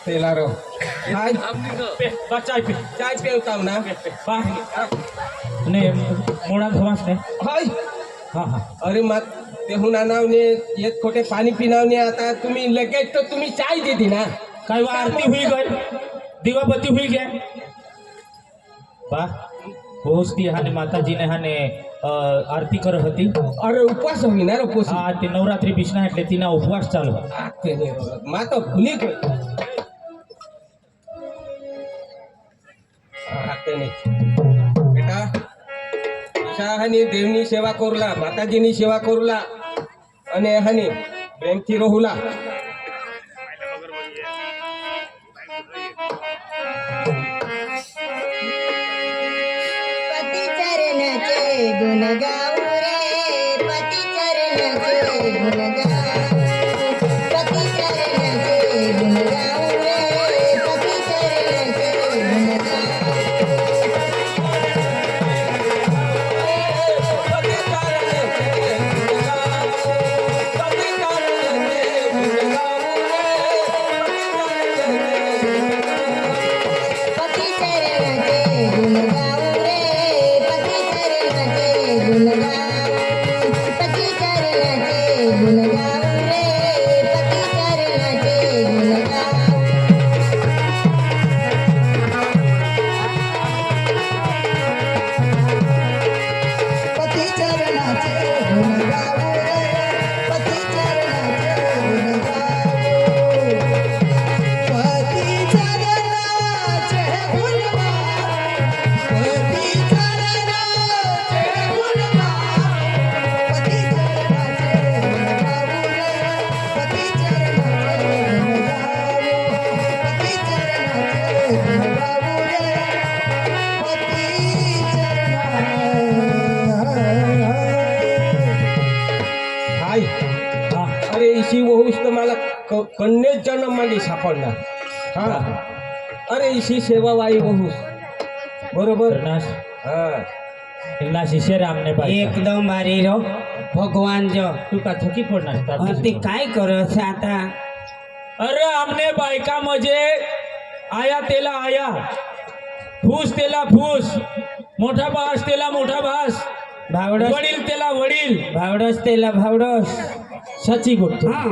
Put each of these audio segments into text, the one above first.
तेला रो हाय चाय पे चाय पेवता ना ने मोडा धवास ने हाय हाँ हाँ अरे मत ते हुना नावने एक खोटे पाणी पिनावने आता तुम्ही लगेच तो तुम्ही चाय देती ना काय वो आरती हुई गई दीवाबत्ती हुई गया बा होस्ती हाने माता जी ने हाने आरती कर हती अरे उपवास होई ना रो पोसी हाँ ते नवरात्री बिष्णा એટલે તીના ઉપવાસ ચાલુ ते ने रो मा तो भूली गई ते ने बेटा शाहनी देवनी सेवा करूला माताजीनी सेवा करूला અને હની પ્રેમથી રહુલા पति चरणाचे गुण गाऊ रे पति चरणाचे गुण गाऊ पति चरणाचे गुण गाऊ रे पति चरणाचे गुण गाऊ पति चरणाचे गुण गाऊ रे पति चरणाचे गुण गाऊ पति चरणाचे गुण गाऊ रे पति चरणाचे गुण गाऊ पति चरणाचे गुण गाऊ रे पति चरणाचे गुण गाऊ पति चरणाचे गुण गाऊ पति चरणाचे गुण गाऊ पति चरणाचे गुण गाऊ रे पति चरणाचे गुण गाऊ पति चरणाचे गुण गाऊ रे पति हाय हाँ अरे इसी वहुस तर मला कन्या जन्माली सापडणार हा अरे इसी सेवाबाई वहुस बरोबर प्रणास हा इल्ला शिष्य रामने पाहिजे एकदम भारी रो भगवान जो तू का थकी पडणार ते काय करत आता अरे आमने बायका म्हणजे आया तेला आया फूस तेला फूस मोठा बास तेला मोठा बास भावडस वडील तेला वडील भावडस तेला भावडस साची गोष्ट हा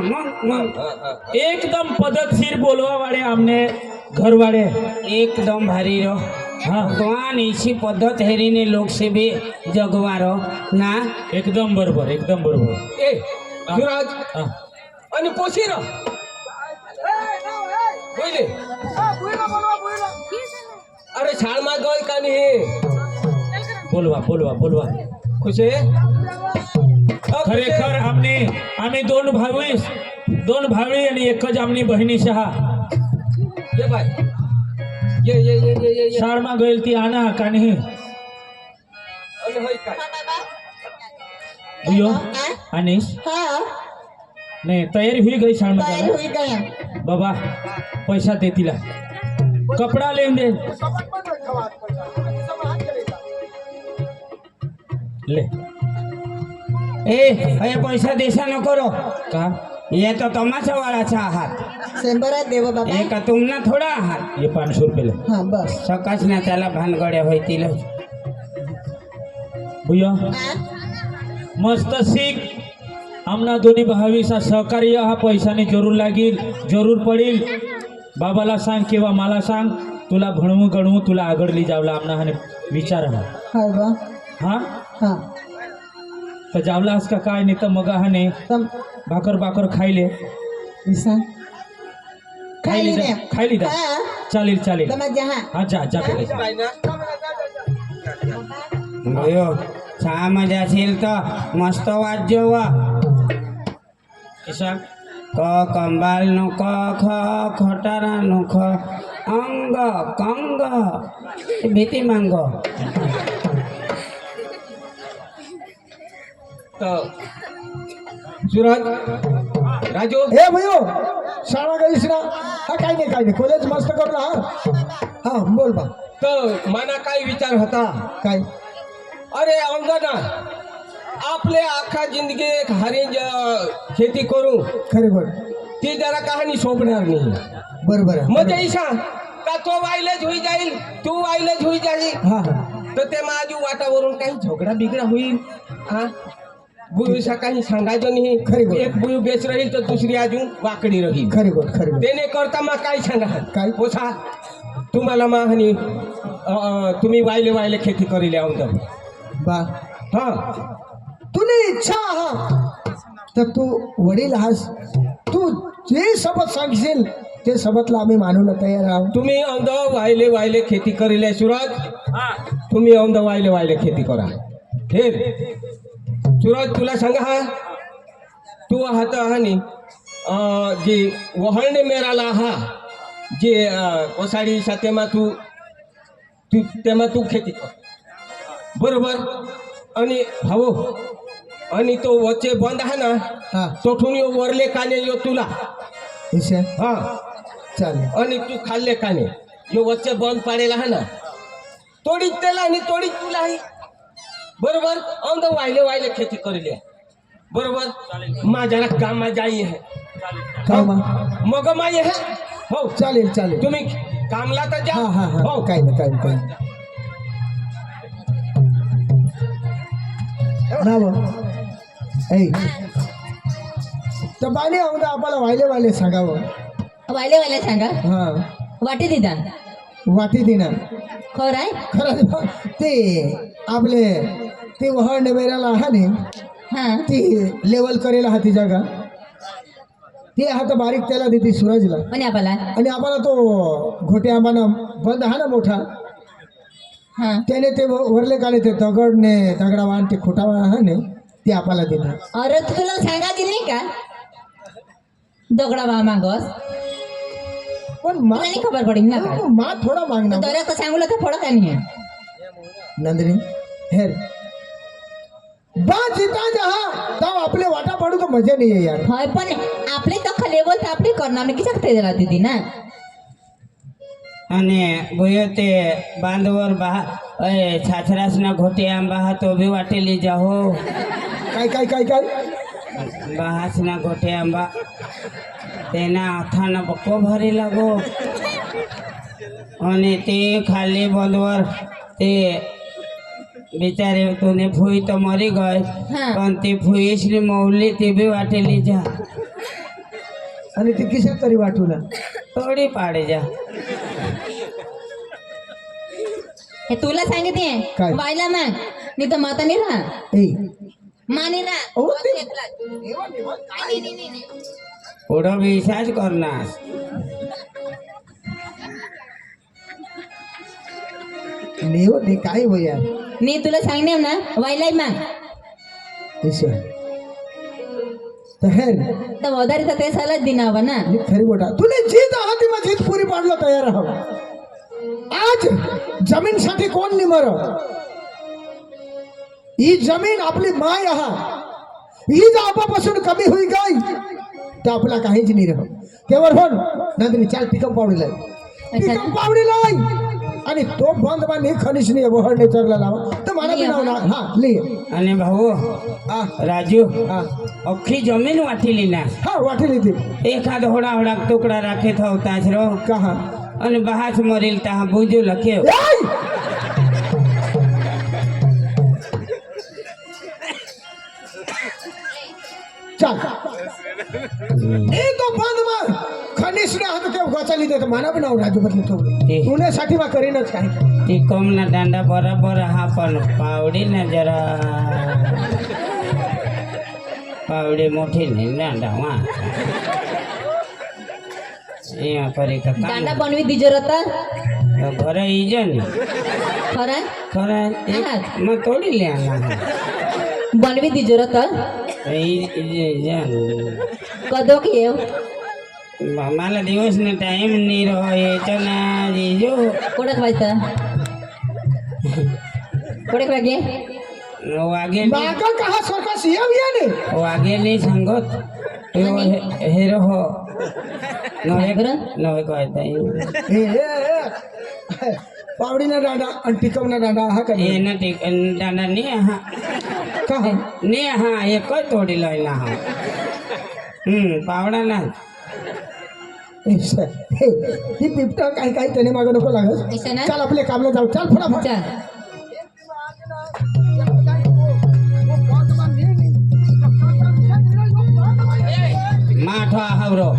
मग एकदम पद्धतशीर बोलवा वाडे आमने घरवाडे एकदम भारी रो हाँ भगवान इसी पद्धत हेरीने लोक से भी जगवारो ना एकदम बरोबर एकदम बरोबर ए युवराज हा. आणि पोशीर बोले अरे शाळमा गय का नाही बोलवा बोलवा बोलवा खुशे खरेखर आम्ही दोन भावी आणि एकच आमनी बहिणी सहा ये बाय ये शाळमा गईल ती आणा का नाही आणि होय काय बुयो अनिस हाँ नाही तयारी हुई गई शाळमा तैयार जायला? हुई गया बाबा पैसा दे तिला कपडा लेन दे ले ए हे पैसा देशा न करो का ये तो तमाशा वाळाचा आहात शंभरात देव बाबा हे का तुमना थोडा आहात ये 500 रुपये ले हाँ बस सकाच ना त्याला भानगड्या होतील भुया हाँ? मस्त शिक आमना दोन्ही भावीचा सहकार्य हा पैशाने जरूर लागेल जरूर पडेल बाबाला सांग किंवा मला सांग तुला भणवू गणवू तुला आगडली जावला आमना हाने विचार हा हाँ बा हा हाँ तर जावलास का काय नाही तर मग हाने तम भाकर खायले विसा खायली खायली जा द्या. खायली जा हाँ चालेल चालेल तम जहाँ हा जा जा बेटा जा. बाय ना भयो चहा मध्ये असेल तर मस्त वाद्य वा किसा क कंबाल नु क ख खटारा नु ख अंग कंग भीती मांग तर सूरज राजू हे भयो शाळा गईस ना हा काही नाही कॉलेज मस्त करला हा हा बोल बा तर मना काय विचार होता काय अरे अंगना आपले आखा जिंदगी एक हारी खेती करू खरे बोल ती जरा कहाणी शोभणार नाही. बरोबर आहे. मग ते सांग का तो वायलेज होई जाईल, तू वायलेज होई जाईल, हा हा तर ते माझी वाटावरून काही झगडा बिगडा होईल. हा बुईसा काही सांगायचं खरी नाही. गोष्ट. एक बुई बेच राहील तर दुसरी अजून वाकडी राहील. खरी गोष्ट खरी गोष्ट. त्याने करता मग काय सांगा काय? पोसा तुम्हाला माहनी तुम्ही वायले वायले खेती करी लिहावं. बा हा तुने इच्छा हा तर तू वडील हास, तू जे सबत सांगशील ते सबतला आम्ही मानूला तयार आहोत. तुम्ही औंध वायले वायले खेती करिले सूरज, तुम्ही औंध वायले वायले खेती करा. फिर सूरज तुला सांगा हा तू हात हानी जे वहळणे मेराला हा जे कोसाडी तेमा तू तेमा तू खेती कर बरोबर. आणि भाऊ आणि तो वच्चे बंद आहे ना हा तोठून यो वरले काने यो तुला. ईशा हा चालेल. आणि तू खाल्ले काने यो वच्चे बंद पाडेला आहे ना तोडीच त्याला आणि तोडीच तुला आहे बरोबर. औंध वायले वायले खेती करिले बरोबर. माझ्याला काम जाई आहे काय मा मग माई आहे. हो चालेल चालेल. तुम्ही कामला तर जा. हा हा हा हो काही नाही काही नाही काही नाही. नाव ऐ तर बाने आमदा आपल्याला वायले वायले सांगावं. वायले वायले सांगा हा वाटे दिदा वाटी देणार खरं आहे. खरं ते आपले ते वहळ नेमेराला हा ने हा ती लेवल करेल हा ती जागा ती हात बारीक त्याला देते सूरजला. पण आपला आणि आम्हाला तो घोटे आंबाना बंद हा ना मोठा हा त्याने ते वरले काढले ते दगडने दगडा वाहन ते खोटा वाहन हा ने ते आपल्याला देतात. अरे तू तुला सांगायची नाही का दगडा बा मागस पण तुला नाही खबर पडेल ना का मा थोडा मागणार दर का सांगू तर फडक आहे नाही. नंदिनी हेर बा जिता जहा तब आपले वाटा पाडू तो मजा नाही आहे यार. होय पण आपले तर लेवल तर आपली करणार नाही की शकते जरा दीदी ना. आणि भुयो ते बांधवर बहा छाछरास ना घोटे आंबा हा तो भी वाटेली जाहो. काय काय काय काय बहास ना घोटे आंबा तेना आथाना बक्को भारी लागो. आणि ते खाली बांधवर ते बिचारे तूने फुई तो मरी गए हा. पण ती फुईसली मौली ती भी वाटेली जा आणि ते किशा तरी वाटूला थोडी पाडे जा. हे तुला सांगितले काय? वायला मग नाही तर माता नाही राहा ए माने ना ओ ते पुढं विश्वास करणार. नेव ते काय हो यार. मी तुला सांगणे ना वायलाय मग ईशा तर हेर तर वधारी तर ते सलग दिनावा ना. मी खरी गोटा तुने जीत आहात ती माझी पुरी पाडला तयार आहो. आज जमीन साठी कोण निमर ही जमीन आपली माय आहा. ही जर आपापासून कमी होई गाय तर आपला काहीच नाही राह. तेवर होण नंदिनी चाल पिकम पावडीला पिकम पावडीला आणि तो बंद बांधणी खनिश नाही वहडणे चरला लावा तर मला बी नाव ना हा लिह. आणि भाऊ हा राजू हा अख्खी जमीन वाटेली ना. हा वाटेल येते एखाद होडा होडा तुकडा राखे थावताच रो कहा आणि बहाच मरेल तहा बुजू लखे. ऐ! चाल ए तो बंद मग खनिश ने हात ते गोचाली देत माना पण राजू बदली तो पुण्यासाठी मा करीनच काय. ती कम ना दांडा बराबर हा पण पावडी ना जरा पावडी मोठी नाही दांडा वा या परी का दांडा बनवी दिजर होता घर इजन खरं आहे? खरं मग तोडी लिहा बनवी दिजर होता इजन कदो की येव मला दिवस ना टाइम नाही रो याच्या ना जीजू कोडक व्हायचं कोडक वागे वागे मागा कहा सरकार सीएम याने वागे नाही सांगत हेरो हो नवे बरं? नवे कहता ए पावडीना डांडा आणि टिकवना डांडा हा का ये ना टिक दांडा नाही हा कहा नाही हा एक तोडी लायला हा पावडा ना ही बिबट काही काही त्याने मागं नको लागत. ऐसा ना? चाल आपल्या कामला जाऊ. चाल फटाफट. चल माठो हावरो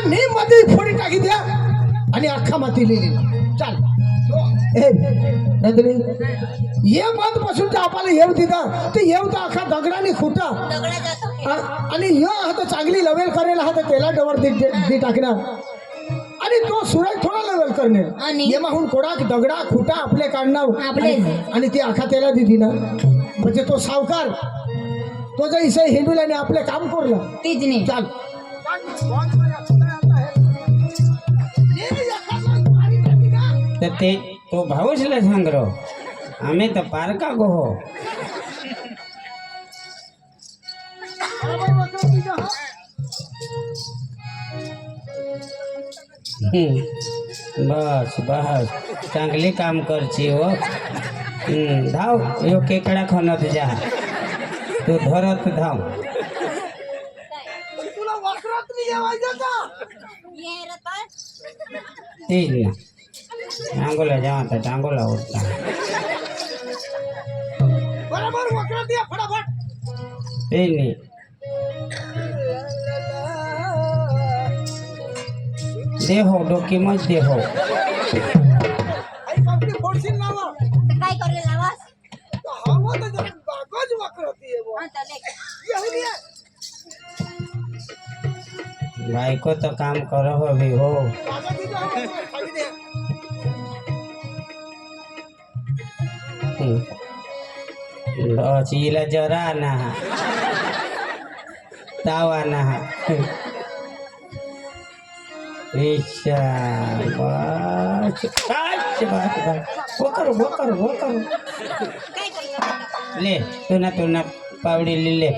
नी मध्ये फोडी टाकी द्या आणि अख्खा माती लिहिली. चाल ए नंदिनी ये बंद पासून ते आपल्याला येऊ दिदा ते येऊ तर अख्खा दगडाने खुटा दगडा जातो आणि ह्यो हात चांगली लेवल करेल हात त्याला डवर दे टाकणार आणि तो सूरज थोडा लेवल करणे आणि? ये माहून कोडा दगडा खुटा आपले काढणार आपले. आणि ती अख्खा त्याला दिली ना म्हणजे तो सावकार तो जर इसे हिंदूला आणि आपले काम करलं. तीच नाही चाल तर ते तो भाऊसला सांग रो आम्ही तर पारका गो हो. बस बस चांगली काम करची हो. धाव यो केकडा खणत जा तू धरत धाव. तुला वाकरात नाही येवायचं का तेच ना टांगोला जावा तर टांगोला उठता. बरोबर वाकरात या फटाफट. तेच नाही देहो डोकी मत देहो. आई बापली फोडशील नावा काय करले लावास हवा तर जरा बागच वाकरात ये बुवा. ये ये. बायको तो काम करो हो भी हो. बागा की जाओ खाली दे. चीला जरा ना तावा ना ईशा बस बस बस वो करो ले तू ना पावडी लिले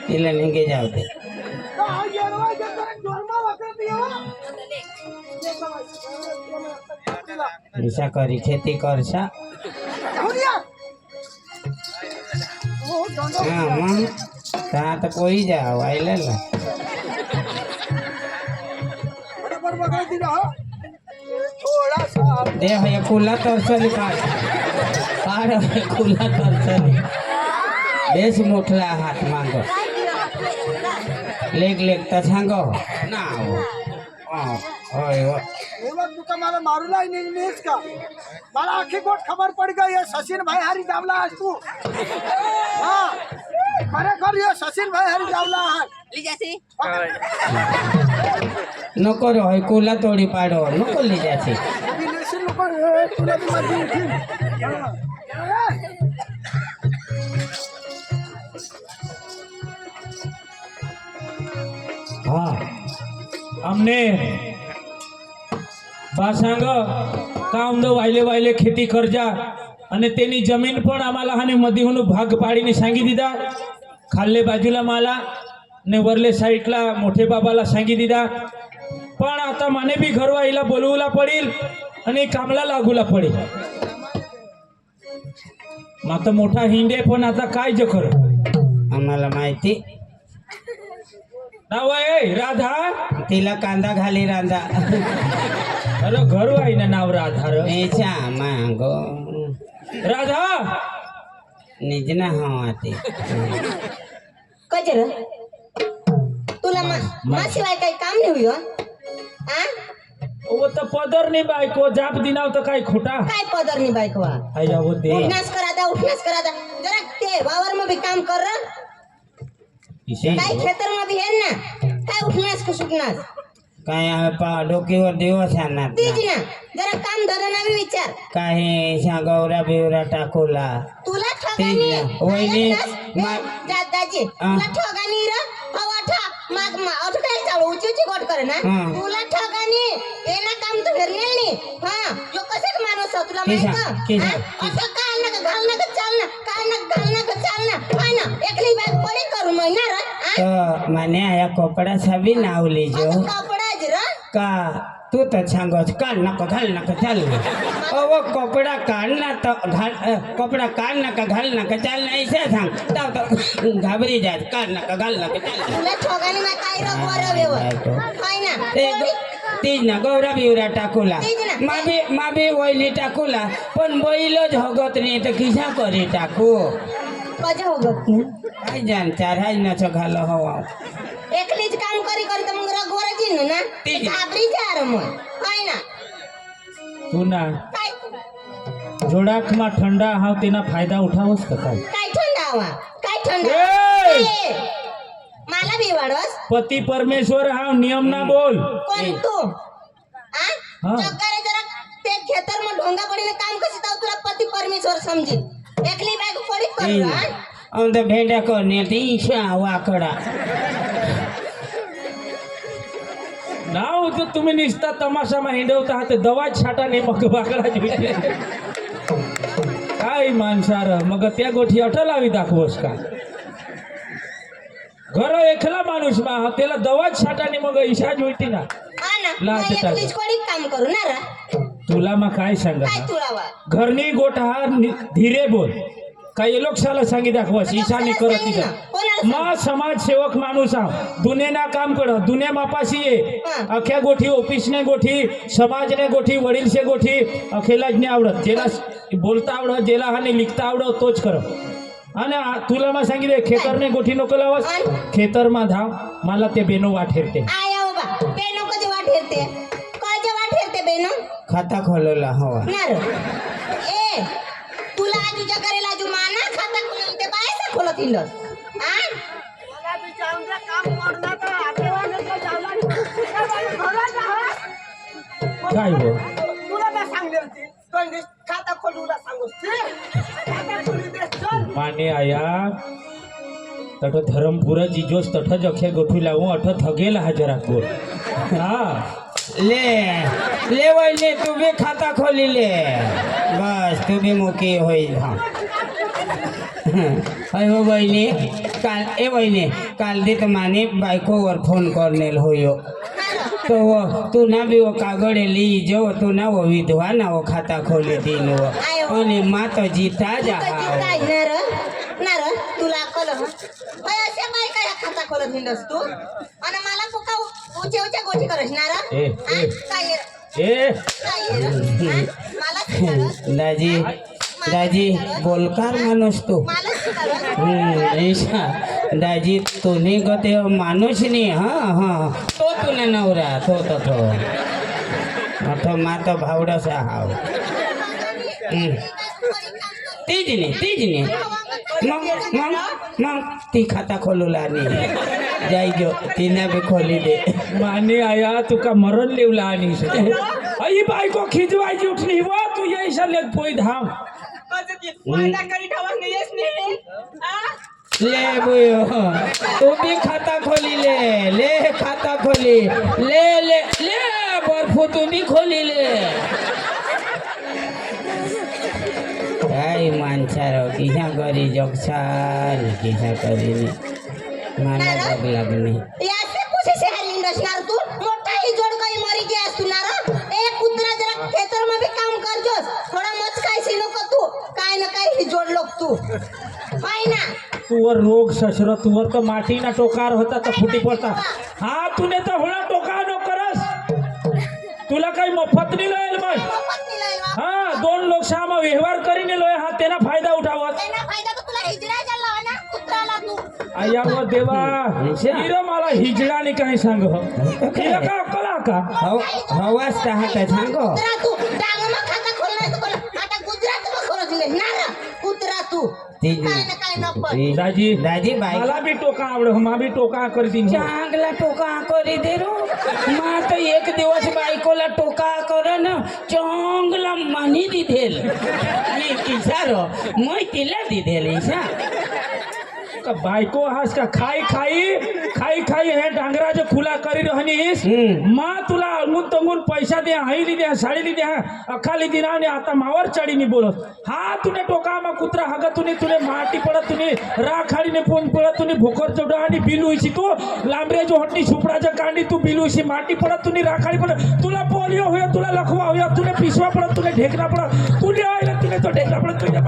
तिला निघे जाऊ दे. ईशा करी खेती करशा हाँ मग कहाँ तो कोई जा वाइले ला बरोबर बघा दिला थोडासा दे हे खुला तरसली काढ खुला तरसली बेस मोठला हात मांग लेग तर सांगो ना होय एवढं तुका मला मारूला निघणेस का मला आखी गोट खबर पड गई ये सचिन भाई हरी जावला आज तू हाँ खरेखर ये सचिन भाई हरी जावला आहे नको रे होय कुला तोडी पाडो नको ली जाते. विदेशी लोक तुला ती मर्जी उठील. હા અમને બા सांग કામ દો વાયલે ખેતી કરજા અને તેની જમીન પણ આम्हाला હાને મધીનું ભાગ પાડીને सांगी દીધા. ખાલ્લે બાજूला मला ने वरले साईडला मोठे बाबाला सांगी દીધા. पण आता माने बी घरवाईला बोलवूला पडेल आणि कामला लागूला पडेल. माता मोठा हिंडे पण आता काय जखर आम्हाला माहिती नाव आहे राधा. तिला कांदा घाली रांदा अरे घरवाई ना नाव राधा र. मेचा मांगो राधा निजना हवा ते कजर तुला माशिवाय काही काम नाही होई हो? आ वो तर पदर नाही बायको जाप दिनाव तर काय खोटा काय पदरनी बायकवा आया वो दे उठनास करा दा जरा ते वावर में भी काम कर रहा काय खेतर में भी है ना काय उठनास को सुटनास काय पा डोकीवर दिवस आणणार तीच ना जरा काम धरणा भी विचार काही गौरा बिवरा टाकूला तुला तीच ठगानी ना वहिनी दादाजी तुला ठगानी र हवा ठा माग मा अठ काय चालू उची गोट करे ना तुला ठगानी एना काम तो हेरनेल नी हां यो कसे माणूस तुला माहित असं काय ना घाल ना चाल ना काय ना घाल ना चाल ना हाय ना एकली बाग पडे करू महिना र तो माने या कपडा सभी नाव लीजो कपडा ज र का तू तर सांगोस घाल नका चाल ना अहो कपडा काढ ना तर घाल कपडा काढ नका घाल नका चाल ना ऐसे सांग तर घाबरी जात काढ नका घाल नका चाल तुला ठोगानी मा काय रग वरवेव हाय ना तीज ना गौरा बिवरा टाकूला तीज ना. माबी वैली टाकूला पण बैलच हगत नाही तर किसा करी टाकू कजा हो गत काय जाण चार हाय ना घाल हवा एकलीच काम करी करी तर मग रग वर जिन ना तीज. घाबरी जा रे मग हाय ना तू ना काय जोडाकमा ठंडा हाव तेना फायदा उठावस का काय काय थंडावा काय थंडा ए! काय? मला बी वाढवस पती परमेश्वर हाव नियम ना बोल कोण तू आ हा. जगारे जरा ते खेतर में ढोंगा पड़ी ने काम कसी ताऊ तुला पति परमेश्वर समजी एकली बाग पड़ी कर हा अंद भेंड्या करणे तीशा वाकडा नाव तर तुम्ही निसता तमाशा हिंडवता हा ते दवा छाटाने मग बाकडा जुळते काय माणसार मग त्या गोठी अटलावी दाखवस का घर एकला माणूस मा त्याला दवा छाटाने मग इशा जुळती ना हा ना ला मैं ते एकलीच पड़ी काम करू ना रा तुला मग काय सांगा काय तुला वा घरनी गोठा धीरे बोल काही लोकशाला सांगी दाखवस ईशानी करत तिचा मा समाजसेवक माणूस आहो दुनेना काम कर दुने मापाशी ये अख्या गोठी ऑफिसने गोठी समाजने गोठी वडीलशे गोठी अखेलाच नाही आवडत ज्याला बोलता आवडत ज्याला हाने लिखता आवडत तोच कर आणि तुला मग सांगितले खेतरने गोठी नको लावस खेतर मा धाव मला ते बेनो वाठेरते आया बा बेनो कधी वाठेरते कधी वाठेरते बेनो खाता खोलला हवा ना रे ए तुला आजू जगारेला आजू माना खाता खोलून ते बायसा खोलत हिंडस हा मला बी जाऊन जा काम करना तर आतेवाने तो जावला काय हो तुला काय सांगले होते तो खाता खोलूला सांगोस खाता खोलू दे चल माने आया तठ धरमपुरा जिजोस तठ जखे गोठी लावू अठ थगेल हजरा को हा ले वैली तू भी खाता खोली ले बस तू भी मुकी होई हाँ अयो वैली काल ए वैली काल दीत माने बायको वर फोन करनेल होयो तो वो तू ना भी वो कागड़े ली जो तू ना वो विधवा ना वो खाता खोली दिन वो आणि मा तो जीता जा काय ना रे तुला कल असे बाय काय खाता खोलत हिंडस तू आणि मला फुका उचे गोष्टी करस ना रे काय ए मला दाजी बोलकार माणूस तू ईशा दाजी तुम्ही गते माणूस नाही हा तो तुला नवरा तो मात भावडासा हाव तीच नाही मग ती खाता खोलूला नाही जायजो तिने बी खोली दे माने आया तुका मरण लेवला आणि आई बायको खिजवायची उठली व तू यायचा लेत पोई धाम ले बुयो तू भी खाता खोली ले खाता खोली ले बर्फू तू भी खोली ले काय माणसारो किसा करी जगसाल किसा करी मला जग लागणे यासे कुसे से हलिंडस ना तू मोठा ही जोड काही मरी गयास तू ना रे एक कुत्रा जरा खेतर में भी काम कर जोस थोड़ा मच काय सी नको तू काय ना काय ही जोड लोक तू हाय ना तुवर रोग ससर तुवर तो माटी ना टोकार होता तर फुटी पडता हा तूने तर होळा टोका नो करस तुला काही मफत नाही लायल मग हा दोन लोक सामा व्यवहार करीने लोय हा तेना फायदा उठावत तेना फायदा तो तुला हिजरा झाला ना कुत्राला तू आया व देवा हिरो मला हिजडाने काही सांग हिला का कला का हवाच हात सांगो कुत्रा तू डांगमा खाता खोलणार तू कोण आता गुजरात में खोल दिले ना रे कुत्रा तू काय ना काय नको दाजी बाई मला बी टोका आवड मा बी टोका करतीन चांगला टोका करी दे रो मा तो एक दिवस बायकोला टोका कर ना चांगला मानी दिधेल मी किसारो मैं तिला दिधेल ईशा का बायको हास का खाई खाई हे डांगराचं खुला करी रहनीस माँ तुला अंगून तंगून पैसा दे हाईली दे साडीली दे अखाली दिना आणि आता मावर चढीनी बोलत हा तुने टोका मा कुत्रा हागा तुने माटी पडत तुने राखाडीने पोन पडत तुने भोकर चढ आणि बिलुईशी तू लांबऱ्याची हटणी सुपडाच्या कांडी तू बिलुईशी माटी पडत तुने राखाडी पडत तुला पोलिओ होया तुला लखवा होया तुने पिसवा पडत तुने ढेकना पडत तुने आईला तुने तो ढेकना पडत तुझ्या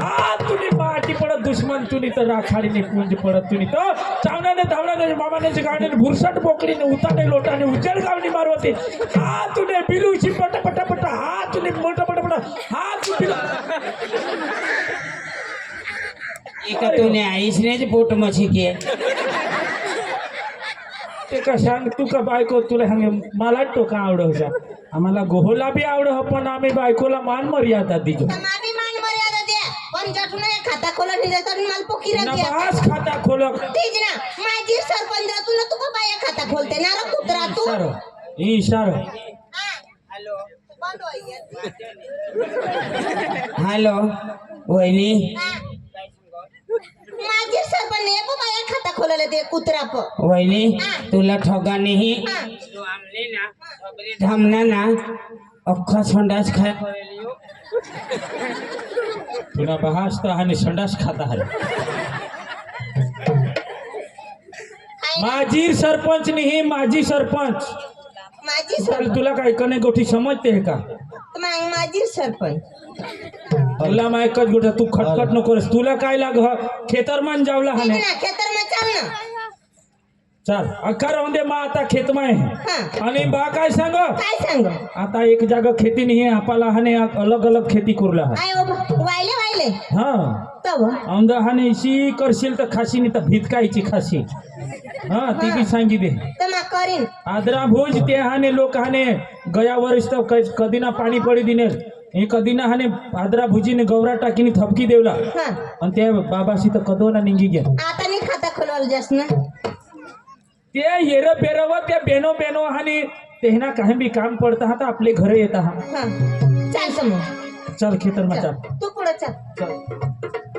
हा तुने माटी पडत दुश्मन तुनी तर राखाडीने पुंज पडत तुनी तर चावण्याने धावण्याने मामाने गाडीने भुरसट बोकडीने उताने लोटाने उजेड गावनी मारवते हा तुने बिलूची पट हा तुने मोठा पट हा तू एका तूने आईसनेच पोट मच्छी के ते का सांग तू का बायको तुला सांगे मला टोका आवडवचा आम्हाला गोहोला बी आवड पण आम्ही बायकोला मान मर्यादा दिजो मामी मान मर्यादा द्या पण जठून खाता खोला निघे तर मला पोकिरा द्या नबास खाता खोलक ठीक ना माझी सरपंच तुला तू का बाया खाता खोलते ना रे कुत्रा तू इशारो इशारो हॅलो बंद होई हॅलो वहिनी माझी सरपंच ने बाया खाता खोलायला दे कुत्रा प वहिनी तुला ठगा नाही तू आमले ना सबरे धामना ना अख्खा संडास खाय तुला बहास तर आणि संडास खाता आहे माझी सरपंच नाही माझी सरपंच माझी चल सरपंच तुला काय कने गोठी समजते है का माझी सरपंच तुला मा एकच गोष्ट तू खटखट नको करेस तुला काय लाग खेतरमान जावला ठीक हाने ना खेतर में चल ना चल अख्खा राहून दे मा आता खेतमाय हा आणि बा काय सांग काय सांग आता एक जागा खेती नाही आपला हाने अलग अलग खेती करूला हा आय वायले हा तब औंदा हाने इशी करशील तर खाशी नाही तर भितकायची खाशी हा ती बी सांगी दे तर मग करीन आदरा भोज ते हाने लोक हाने गया वर्ष तर कधी ना पाणी पडी दिने हे कधी ना हाने आदरा भुजीने गौरा टाकीने थपकी देवला हा आणि त्या बाबाशी तर कदो ना निघी घ्या आता नाही खाता खोलवाल जास्त ना ते येर बेरव त्या बेनो हाने तेहना काही बी काम पडता हा आपले घरे येता हा हा चल समोर चल खेतर मा चल तू पुढे चल चल